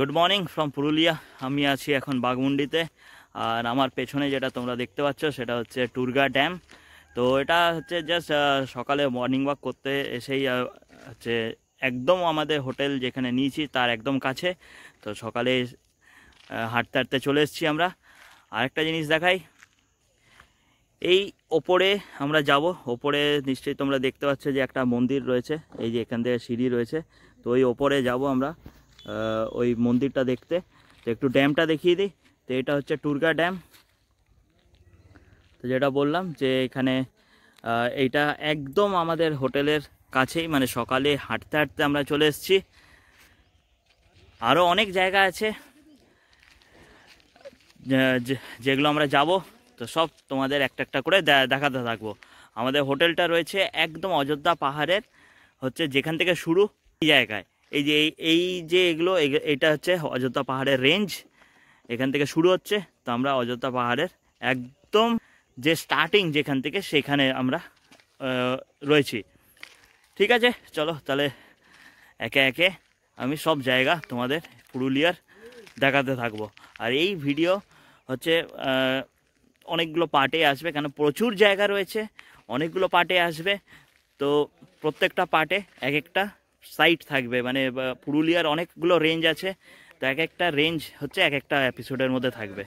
Good morning from Purulia. আমি আছি এখন বাঘমুন্ডিতে, আর আমার পেছনে যেটা তোমরা দেখতে পাচ্ছ সেটা হচ্ছে টুরগা ড্যাম। তো এটা হচ্ছে জাস্ট সকালে মর্নিং ওয়াক করতে এসেই হচ্ছে একদম আমাদের হোটেল যেখানে নিয়েছি তার একদম কাছে। তো সকালে হাঁটতে হাঁটতে চলে এসেছি আমরা। আরেকটা জিনিস দেখাই, এই ওপরে আমরা যাব। ওপরে নিশ্চয়ই তোমরা দেখতে পাচ্ছ যে একটা মন্দির রয়েছে, এই যে এখান থেকে সিঁড়ি রয়েছে। তো ওই ওপরে যাব আমরা ওই মন্দিরটা দেখতে। তো একটু ড্যামটা দেখিয়ে দিই। তো এটা হচ্ছে টুরগা ড্যাম। তো যেটা বললাম যে এখানে এইটা একদম আমাদের হোটেলের কাছেই, মানে সকালে হাঁটতে হাঁটতে আমরা চলে এসেছি। আরও অনেক জায়গা আছে যেগুলো আমরা যাব, তো সব তোমাদের একটা একটা করে দেখাতে থাকবো। আমাদের হোটেলটা রয়েছে একদম অযোধ্যা পাহাড়ের হচ্ছে যেখান থেকে শুরু এই জায়গায়। এই যে এই যে এইটা হচ্ছে অযোধ্যা পাহাড়ের রেঞ্জ, এখান থেকে শুরু হচ্ছে। তো আমরা অযোধ্যা পাহাড়ের একদম যে স্টার্টিং যেখান থেকে সেখানে আমরা রয়েছি। ঠিক আছে, চলো তাহলে একে একে আমি সব জায়গা তোমাদের পুরুলিয়ার দেখাতে থাকবো। আর এই ভিডিও হচ্ছে অনেকগুলো পার্টে আসবে, কেন প্রচুর জায়গা রয়েছে, অনেকগুলো পার্টে আসবে। তো প্রত্যেকটা পার্টে এক একটা সাইট থাকবে, মানে পুরুলিয়ার অনেকগুলো রেঞ্জ আছে। তো এক একটা রেঞ্জ হচ্ছে এক একটা এপিসোডের মধ্যে থাকবে।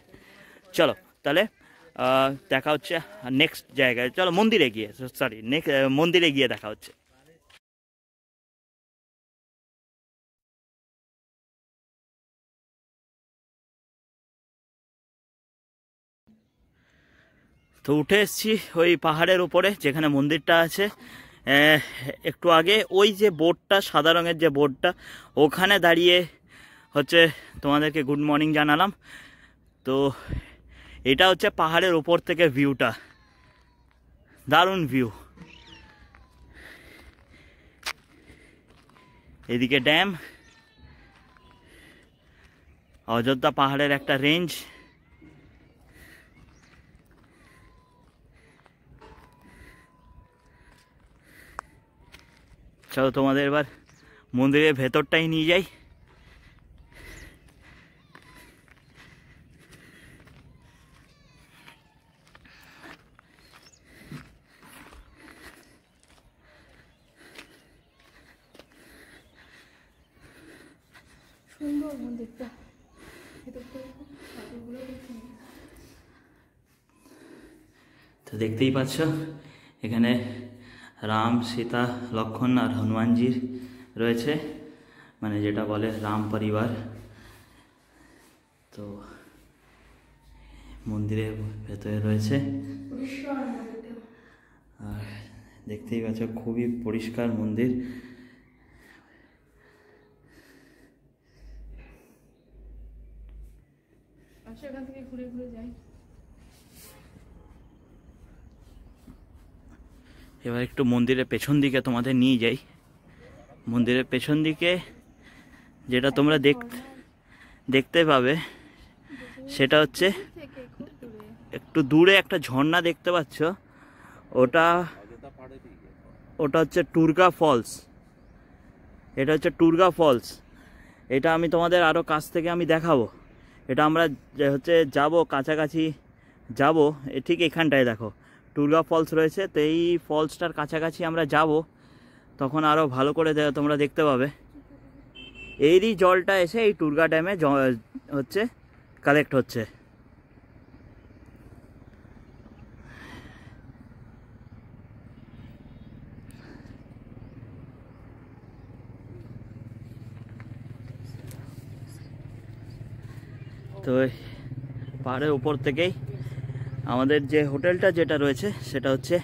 চলো তাহলে দেখা হচ্ছে নেক্সট জায়গায়। চলো মন্দিরে গিয়ে, সরি মন্দিরে গিয়ে দেখা হচ্ছে। তো উঠে এসেছি ওই পাহাড়ের উপরে যেখানে মন্দিরটা আছে। একটু আগে ওই যে বোর্ডটা, সাদা রঙের যে বোর্ডটা, ওখানে দাঁড়িয়ে হচ্ছে তোমাদেরকে গুড মর্নিং জানালাম। তো এটা হচ্ছে পাহাড়ের উপর থেকে ভিউটা, দারুণ ভিউ। এদিকে ড্যাম, অযোধ্যা পাহাড়ের একটা রেঞ্জ। চলো তোমাদের এবার মন্দিরের ভেতরটাই নিয়ে যাই। সুন্দর মন্দিরটা, তো দেখতেই পাচ্ছ এখানে রাম, সীতা, লক্ষ্মণ আর হনুমানজির রয়েছে, মানে যেটা বলে রাম পরিবার। তো মন্দিরের ভেতরে রয়েছে, আর দেখতেই পাচ্ছ খুবই পরিষ্কার মন্দির। এখান থেকে ঘুরে ঘুরে যাই। এবার একটু মন্দিরের পেছন দিকে তোমাদের নিয়ে যাই। মন্দিরের পেছন দিকে যেটা তোমরা দেখতে পাবে সেটা হচ্ছে একটু দূরে একটা ঝর্ণা দেখতে পাচ্ছ, ওটা হচ্ছে টুরগা ফলস। এটা হচ্ছে টুরগা ফলস। এটা আমি তোমাদের আরও কাছ থেকে আমি দেখাবো। এটা আমরা হচ্ছে যাব, কাছাকাছি যাব, ঠিক এখানটায় দেখো টুরগা ফলস রয়েছে। তো এই ফলসটার কাছাকাছি আমরা যাব, তখন আরও ভালো করে তোমরা দেখতে পাবে। এরই জলটা এসে এই টুরগা ড্যামে হচ্ছে কালেক্ট হচ্ছে। তো পাহাড়ের উপর থেকেই আমাদের যে হোটেলটা যেটা রয়েছে সেটা হচ্ছে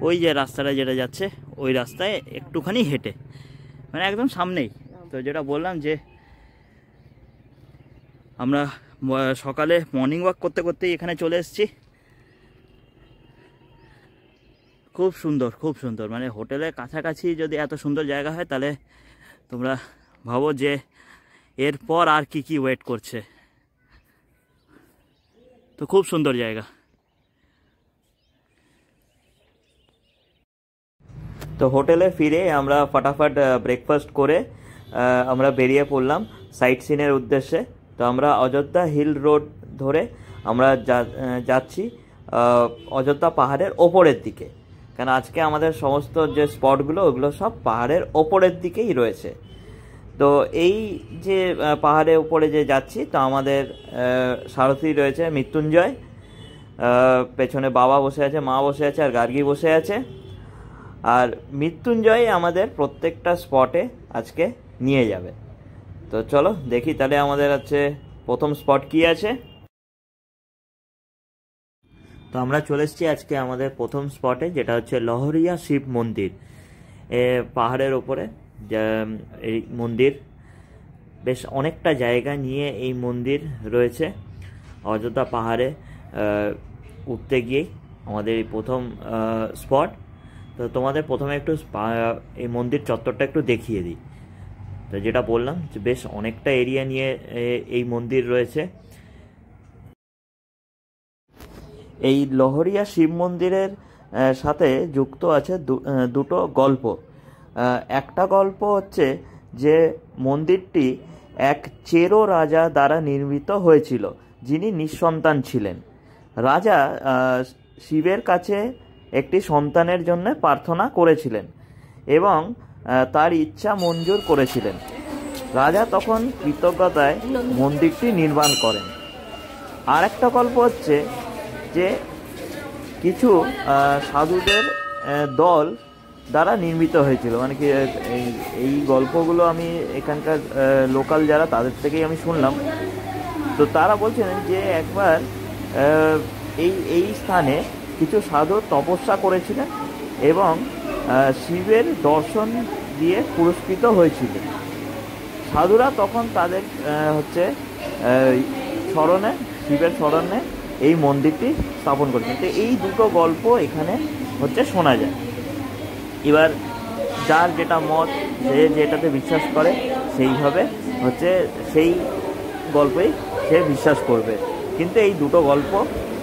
ওই যে রাস্তাটা যেটা যাচ্ছে ওই রাস্তায় একটুখানি হেঁটে, মানে একদম সামনেই। তো যেটা বললাম যে আমরা সকালে মর্নিং ওয়াক করতে করতেই এখানে চলে এসেছি। খুব সুন্দর, খুব সুন্দর, মানে হোটেলের কাছাকাছি যদি এত সুন্দর জায়গা হয় তাহলে তোমরা ভাবো যে এরপর আর কি কি ওয়েট করছে। তো খুব সুন্দর জায়গা। তো হোটেলে ফিরে আমরা ফটাফট ব্রেকফাস্ট করে আমরা বেরিয়ে পড়লাম সাইট সিনের উদ্দেশ্যে। তো আমরা অযোধ্যা হিল রোড ধরে আমরা যাচ্ছি অযোধ্যা পাহাড়ের ওপরের দিকে, কারণ আজকে আমাদের সমস্ত যে স্পটগুলো ওগুলো সব পাহাড়ের ওপরের দিকেই রয়েছে। তো এই যে পাহাড়ের উপরে যে যাচ্ছি, তো আমাদের সারথি রয়েছে মৃত্যুঞ্জয়, পেছনে বাবা বসে আছে, মা বসে আছে, আর গার্গী বসে আছে। আর মৃত্যুঞ্জয় আমাদের প্রত্যেকটা স্পটে আজকে নিয়ে যাবে। তো চলো দেখি তাহলে আমাদের আছে প্রথম স্পট কি আছে। তো আমরা চলে এসেছি আজকে আমাদের প্রথম স্পটে, যেটা হচ্ছে লহরিয়া শিব মন্দির। পাহাড়ের ওপরে এই মন্দির, বেশ অনেকটা জায়গা নিয়ে এই মন্দির রয়েছে। অযোধ্যা পাহাড়ে উঠতে গিয়েই আমাদের এই প্রথম স্পট। তো তোমাদের প্রথমে একটু এই মন্দির চত্বরটা একটু দেখিয়ে দিই। তো যেটা বললাম যে বেশ অনেকটা এরিয়া নিয়ে এই মন্দির রয়েছে। এই লহরিয়া শিব মন্দিরের সাথে যুক্ত আছে দুটো গল্প। একটা গল্প হচ্ছে যে মন্দিরটি এক চেরো রাজা দ্বারা নির্মিত হয়েছিল, যিনি নিঃসন্তান ছিলেন। রাজা শিবের কাছে একটি সন্তানের জন্য প্রার্থনা করেছিলেন এবং তার ইচ্ছা মঞ্জুর করেছিলেন। রাজা তখন কৃতজ্ঞতায় মন্দিরটি নির্মাণ করেন। আর একটা গল্প হচ্ছে যে কিছু সাধুদের দল দ্বারা নির্মিত হয়েছিল, মানে কি এই গল্পগুলো আমি এখানকার লোকাল যারা তাদের থেকেই আমি শুনলাম। তো তারা বলছিলেন যে একবার এই স্থানে কিছু সাধু তপস্যা করেছিলেন এবং শিবের দর্শন দিয়ে পুরস্কৃত হয়েছিল। সাধুরা তখন তাদের স্মরণে, শিবের স্মরণে এই মন্দিরটি স্থাপন করেছেন। তো এই দুটো গল্প এখানে শোনা যায়। এবার যার যেটা মত, যে যেটাতে বিশ্বাস করে সেইভাবে সেই গল্পেই সে বিশ্বাস করবে। কিন্তু এই দুটো গল্প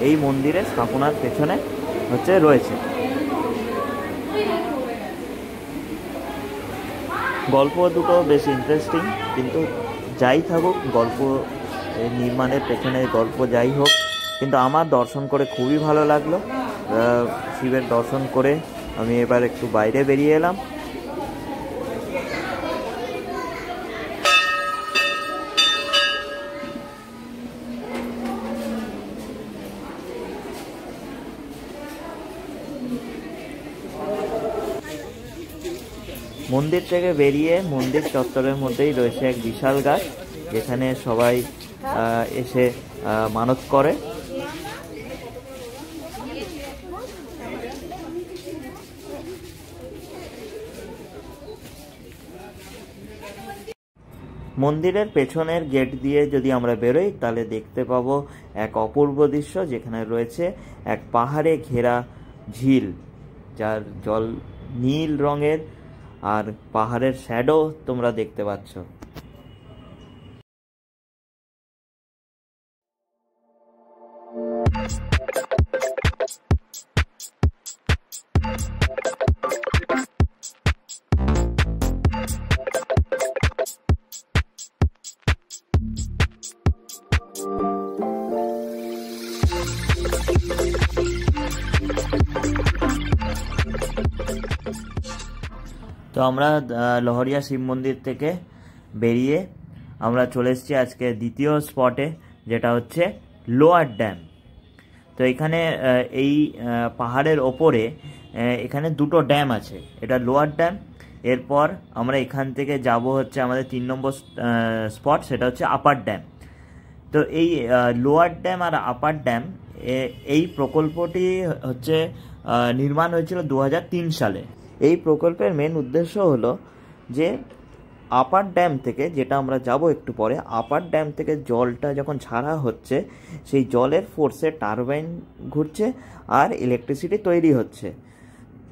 এই মন্দিরের স্থাপনার পেছনে রয়েছে। গল্প দুটো বেশ ইন্টারেস্টিং, কিন্তু যাই থাকুক, গল্প নির্মাণের পেছনে গল্প যাই হোক, কিন্তু আমার দর্শন করে খুবই ভালো লাগলো। শিবের দর্শন করে আমি এবার একটু বাইরে বেরিয়ে এলাম। মন্দির থেকে বেরিয়ে মন্দির চত্বরের মধ্যেই রয়েছে এক বিশাল গাছ, যেখানে সবাই এসে মানত করে। মন্দিরের পেছনের গেট দিয়ে যদি আমরা বেরোই তাহলে দেখতে পাবো এক অপূর্ব দৃশ্য, যেখানে রয়েছে এক পাহাড়ে ঘেরা ঝিল, যার জল নীল রঙের, আর পাহাড়ের শ্যাডো তোমরা দেখতে পাচ্ছ। তো আমরা লহরিয়া শিব মন্দির থেকে বেরিয়ে আমরা চলে এসেছি আজকে দ্বিতীয় স্পটে, যেটা হচ্ছে লোয়ার ড্যাম। তো এখানে এই পাহাড়ের ওপরে এখানে দুটো ড্যাম আছে, এটা লোয়ার ড্যাম। এরপর আমরা এখান থেকে যাব আমাদের 3 নম্বর স্পট, সেটা হচ্ছে আপার ড্যাম। তো এই লোয়ার ড্যাম আর আপার ড্যাম, এই প্রকল্পটি নির্মাণ হয়েছিল 2003 সালে। এই প্রকল্পের মেন উদ্দেশ্য হলো যে আপার ড্যাম থেকে, যেটা আমরা যাব একটু পরে, আপার ড্যাম থেকে জলটা যখন ছাড়া হচ্ছে, সেই জলের ফোর্সে টারবাইন ঘুরছে আর ইলেকট্রিসিটি তৈরি হচ্ছে।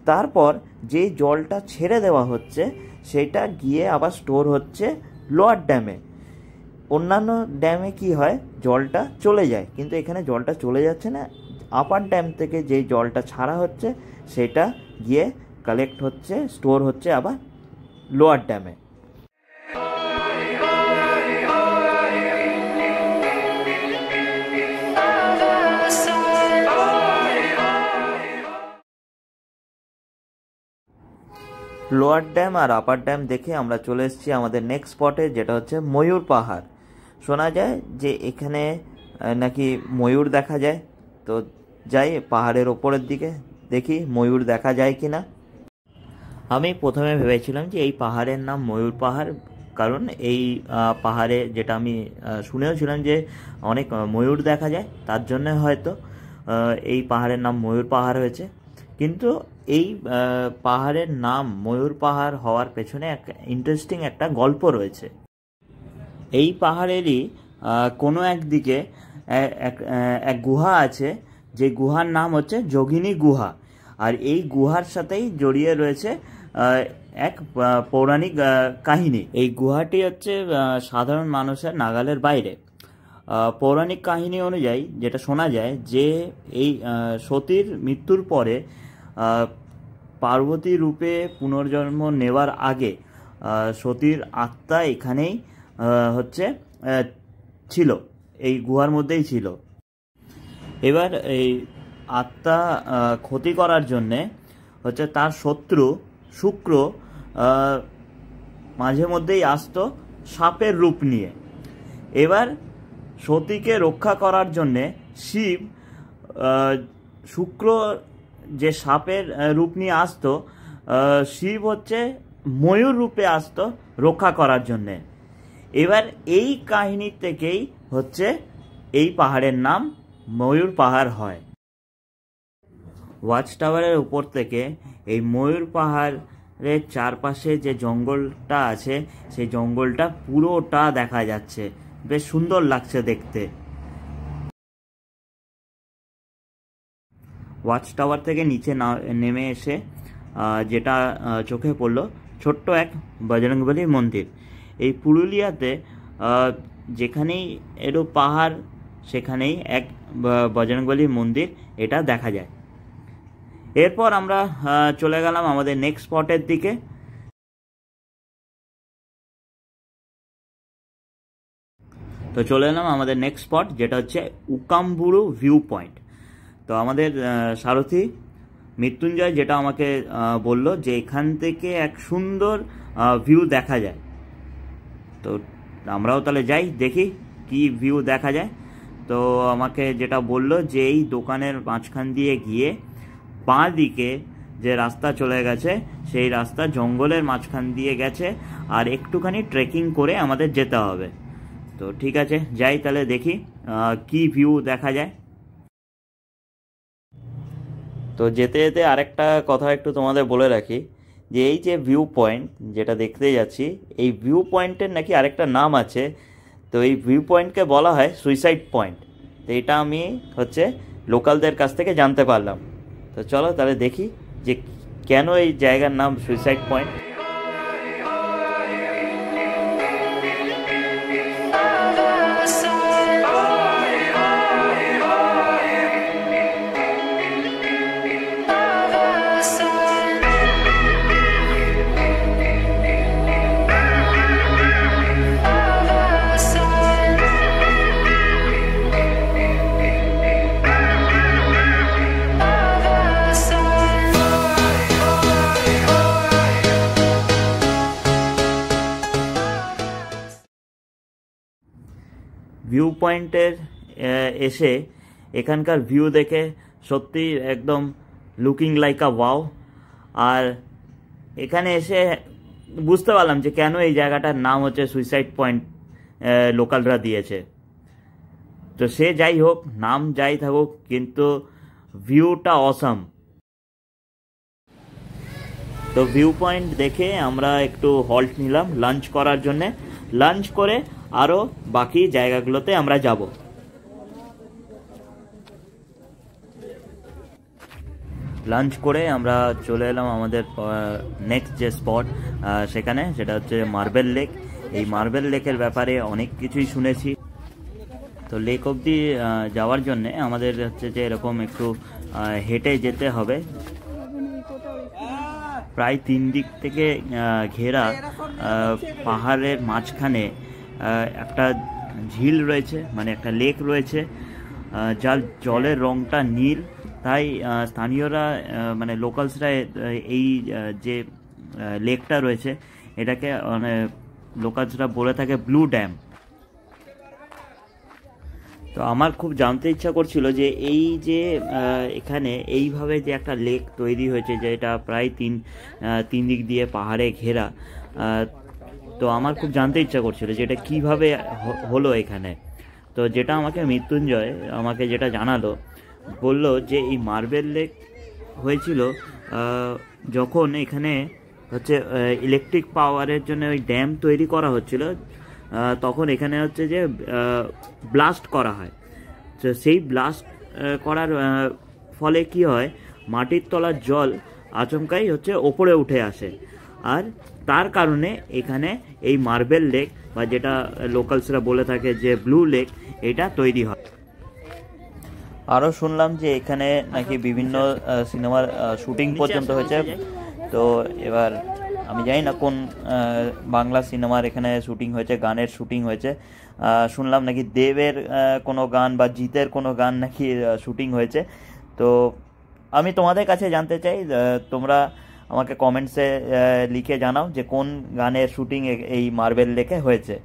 তারপর যেই জলটা ছেড়ে দেওয়া হচ্ছে সেটা গিয়ে আবার স্টোর হচ্ছে লোয়ার ড্যামে। অন্যান্য ড্যামে কি হয়, জলটা চলে যায়, কিন্তু এখানে জলটা চলে যাচ্ছে না। আপার ড্যাম থেকে যেই জলটা ছাড়া হচ্ছে সেটা গিয়ে কালেক্ট হচ্ছে, স্টোর হচ্ছে আবার লোয়ার ড্যামে। লোয়ার ড্যাম আর আপার ড্যাম দেখে আমরা চলে এসেছি আমাদের নেক্সট স্পটে, যেটা হচ্ছে ময়ূর পাহাড়। শোনা যায় যে এখানে নাকি ময়ূর দেখা যায়। তো যাই পাহাড়ের ওপরের দিকে, দেখি ময়ূর দেখা যায় কি না। আমি প্রথমে ভেবেছিলাম যে এই পাহাড়ের নাম ময়ূর পাহাড়, কারণ এই পাহাড়ে, যেটা আমি শুনেও ছিলাম যে অনেক ময়ূর দেখা যায়, তার জন্য হয়তো এই পাহাড়ের নাম ময়ূর পাহাড় হয়েছে। কিন্তু এই পাহাড়ের নাম ময়ূর পাহাড় হওয়ার পেছনে এক ইন্টারেস্টিং একটা গল্প রয়েছে। এই পাহাড়েরই কোনো একদিকে এক গুহা আছে, যে গুহার নাম হচ্ছে যোগিনী গুহা। আর এই গুহার সাথেই জড়িয়ে রয়েছে এক পৌরাণিক কাহিনী। এই গুহাটি হচ্ছে সাধারণ মানুষের নাগালের বাইরে। পৌরাণিক কাহিনী অনুযায়ী যেটা শোনা যায় যে এই সতীর মৃত্যুর পরে পার্বতী রূপে পুনর্জন্ম নেওয়ার আগে সতীর আত্মা এখানেই হচ্ছে ছিল, এই গুহার মধ্যেই ছিল। এবার এই আত্মা ক্ষতি করার জন্যে হচ্ছে তার শত্রু শুক্র মাঝে মধ্যেই আসতো সাপের রূপ নিয়ে। এবার সতীকে রক্ষা করার জন্যে শিব শুক্র যে সাপের রূপ নিয়ে আসতো, শিব হচ্ছে ময়ূর রূপে আসতো রক্ষা করার জন্যে। এবার এই কাহিনী থেকেই হচ্ছে এই পাহাড়ের নাম ময়ূর পাহাড় হয়। ওয়াচ টাওয়ারের উপর থেকে এই ময়ূর পাহাড়ের চারপাশে যে জঙ্গলটা আছে, সেই জঙ্গলটা পুরোটা দেখা যাচ্ছে, বেশ সুন্দর লাগছে দেখতে। ওয়াচ টাওয়ার থেকে নিচে নেমে এসে যেটা চোখে পড়লো, ছোট্ট এক বজরংবলী মন্দির। এই পুরুলিয়াতে যেখানেই এরো পাহাড়, সেখানেই এক বজরংবলী মন্দির এটা দেখা যায়। এরপর আমরা চলে গেলাম আমাদের নেক্সট স্পটের দিকে। তো চলে এলাম আমাদের নেক্সট স্পট, যেটা হচ্ছে উকামবুরু ভিউ পয়েন্ট। তো আমাদের সারথি মৃত্যুঞ্জয় যেটা আমাকে বলল যে এখান থেকে এক সুন্দর ভিউ দেখা যায়। তো আমরাও তাহলে যাই, দেখি কি ভিউ দেখা যায়। তো আমাকে যেটা বলল যে এই দোকানের মাঝখান দিয়ে গিয়ে বাঁ দিকে যে রাস্তা চলে গেছে, সেই রাস্তা জঙ্গলের মাঝখান দিয়ে গেছে, আর একটুখানি ট্রেকিং করে আমাদের যেতে হবে। তো ঠিক আছে, যাই তাহলে, দেখি কি ভিউ দেখা যায়। তো যেতে যেতে আরেকটা কথা একটু তোমাদের বলে রাখি, যে এই যে ভিউ পয়েন্ট যেটা দেখতে যাচ্ছি, এই ভিউ পয়েন্টের নাকি আরেকটা নাম আছে। তো এই ভিউ পয়েন্টকে বলা হয় সুইসাইড পয়েন্ট। তো এটা আমি হচ্ছে লোকালদের কাছ থেকে জানতে পারলাম। তো চলো তাহলে দেখি যে কেন এই জায়গার নাম সুইসাইড পয়েন্ট। ভিউ পয়েন্টের এসে এখানকার ভিউ দেখে সত্যি একদম লুকিং লাইক আ ওয়াও। আর এখানে এসে বুঝতে পারলাম যে কেন এই জায়গাটার নাম হচ্ছে সুইসাইড পয়েন্ট লোকালরা দিয়েছে। তো সে যাই হোক, নাম যাই থাকুক, কিন্তু ভিউটা অসাম। তো ভিউ পয়েন্ট দেখে আমরা একটু হল্ট নিলাম লাঞ্চ করার জন্যে। লাঞ্চ করে আরও বাকি জায়গাগুলোতে আমরা যাব। লাঞ্চ করে আমরা চলে এলাম আমাদের নেক্সট যে স্পট সেখানে, সেটা হচ্ছে মার্বেল লেক। এই মার্বেল লেকের ব্যাপারে অনেক কিছুই শুনেছি। তো লেক অবধি যাওয়ার জন্যে আমাদের হচ্ছে যে এরকম একটু হেঁটে যেতে হবে। প্রায় 3 দিক থেকে ঘেরা পাহাড়ের মাঝখানে একটা ঝিল রয়েছে, মানে একটা লেক রয়েছে, যার জলের রংটা নীল। তাই স্থানীয়রা মানে লোকালসরা এই যে লেকটা রয়েছে এটাকে মানে লোকালসরা বলে থাকে ব্লু ড্যাম। তো আমার খুব জানতে ইচ্ছা করছিল যে এই যে এখানে এইভাবে যে একটা লেক তৈরি হয়েছে, যে এটা প্রায় তিন দিক দিয়ে পাহাড়ে ঘেরা, তো আমার খুব জানতে ইচ্ছা করছিল যে এটা কীভাবে হলো এখানে। তো যেটা আমাকে মৃত্যুঞ্জয় আমাকে যেটা জানালো, বলল যে এই মার্বেল লেক হয়েছিল যখন এখানে হচ্ছে ইলেকট্রিক পাওয়ারের জন্য ওই ড্যাম তৈরি করা হচ্ছিল, তখন এখানে হচ্ছে যে ব্লাস্ট করা হয়। তো সেই ব্লাস্ট করার ফলে কি হয়, মাটির তলার জল আচমকাই হচ্ছে ওপরে উঠে আসে, আর তার কারণে এখানে এই মার্বেল লেক বা যেটা লোকালসরা বলে থাকে যে ব্লু লেক, এটা তৈরি হয়। আরও শুনলাম যে এখানে নাকি বিভিন্ন সিনেমার শুটিং পর্যন্ত হয়েছে। তো এবার আমি জানি না কোন বাংলা সিনেমার এখানে শুটিং হয়েছে, গানের শুটিং হয়েছে। শুনলাম নাকি দেবের কোনো গান বা জিতের কোনো গান নাকি শুটিং হয়েছে। তো আমি তোমাদের কাছে জানতে চাই, তোমরা আমাকে কমেন্টসে লিখে জানাও যে কোন গানের শুটিং এই মার্বেল লেকে হয়েছে।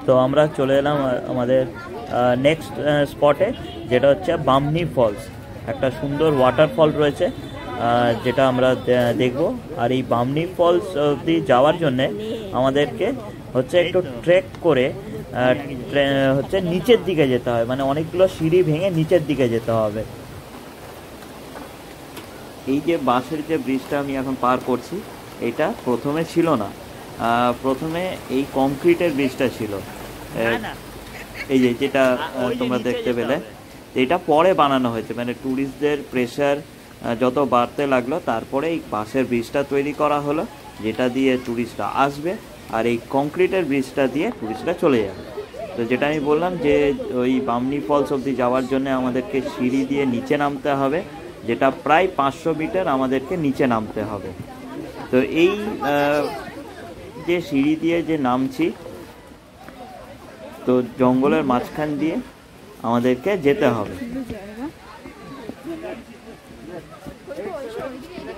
তো আমরা চলে এলাম আমাদের নেক্সট স্পটে, যেটা হচ্ছে বামনি ফলস। একটা সুন্দর ওয়াটারফল রয়েছে যেটা আমরা দেখব। আর এই বামনি ফলস অবধি যাওয়ার জন্যে আমাদেরকে হচ্ছে একটু ট্রেক করে হচ্ছে নিচের দিকে যেতে হয়, মানে অনেকগুলো সিঁড়ি ভেঙে নিচের দিকে যেতে হবে। এই যে বাঁশের যে ব্রিজটা আমি এখন পার করছি, এটা প্রথমে ছিল না, প্রথমে এই কংক্রিটের ব্রিজটা ছিল, এই যে যেটা তোমরা দেখতে পেলে। এটা পরে বানানো হয়েছে, মানে ট্যুরিস্টদের প্রেশার যত বাড়তে লাগলো, তারপরে এই বাঁশের ব্রিজটা তৈরি করা হলো, যেটা দিয়ে ট্যুরিস্টরা আসবে, আর এই কংক্রিটের ব্রিজটা দিয়ে ট্যুরিস্টরা চলে যাবে। তো যেটা আমি বললাম যে ওই বামনি ফলস অবধি যাওয়ার জন্য আমাদেরকে সিঁড়ি দিয়ে নিচে নামতে হবে, যেটা প্রায় 500 মিটার আমাদেরকে নিচে নামতে হবে। তো এই যে সিঁড়ি দিয়ে যে নামছি, তো জঙ্গলের মাঝখান দিয়ে আমাদেরকে যেতে হবে।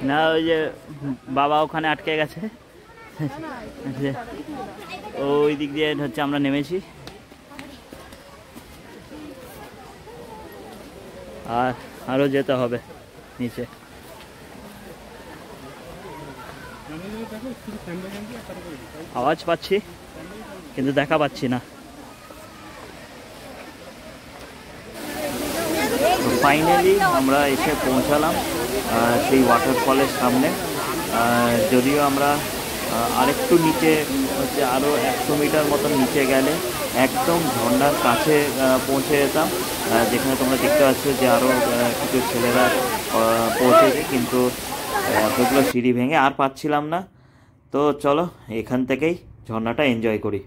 না ওই যে বাবা ওখানে আটকে গেছে, ওই দিক দিয়ে হচ্ছে আমরা নেমেছি। আর আরও যেতে হবে নিচে। আওয়াজ পাচ্ছি কিন্তু দেখা পাচ্ছি না। ফাইনালি আমরা এসে পৌঁছালাম সেই ওয়াটারফলের সামনে। যদিও আমরা আরেকটু নিচে হচ্ছে আরও 100 মিটার মতন নিচে গেলে একদম ঝর্ণার কাছে পৌঁছে যেতাম, যেখানে তোমরা দেখতে পাচ্ছ যে আরও কিছু ছেলেরা পৌঁছেছে, কিন্তু এতগুলো সিঁড়ি ভেঙে আর পাচ্ছিলাম না। তো চলো এখান থেকেই ঝর্ণাটা এনজয় করি।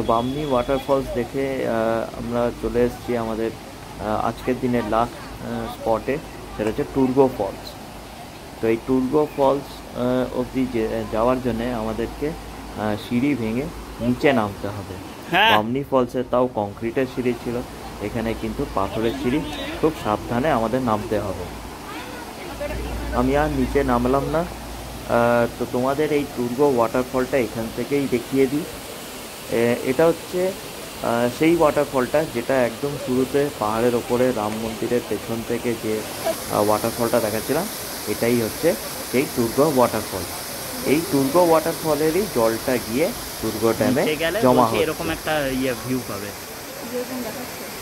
তো বামনি ওয়াটারফলস দেখে আমরা চলে এসেছি আমাদের আজকের দিনের লাস্ট স্পটে, সেটা হচ্ছে টুরগো ফলস। তো এই টুরগো ফলস অবধি যাওয়ার জন্যে আমাদেরকে সিঁড়ি ভেঙে নিচে নামতে হবে। বামনি ফলসে তাও কংক্রিটের সিঁড়ি ছিল, এখানে কিন্তু পাথরের সিঁড়ি, খুব সাবধানে আমাদের নামতে হবে। আমি আর নিচে নামলাম না, তো তোমাদের এই টুর্গো ওয়াটারফলটা এখান থেকেই দেখিয়ে দিই। এটা হচ্ছে সেই ওয়াটারফলটা যেটা একদম শুরুতে পাহাড়ের ওপরে রাম মন্দিরের পেছন থেকে যে ওয়াটারফলটা দেখাচ্ছিলাম, এটাই হচ্ছে সেই টুর্গো ওয়াটারফল। এই টুর্গো ওয়াটারফলেরই জলটা গিয়ে টুর্গো ড্যামে নিচে গেলে জমা বলছি হয়। এরকম একটা ভিউ পাবে। যেরকম দেখাচ্ছে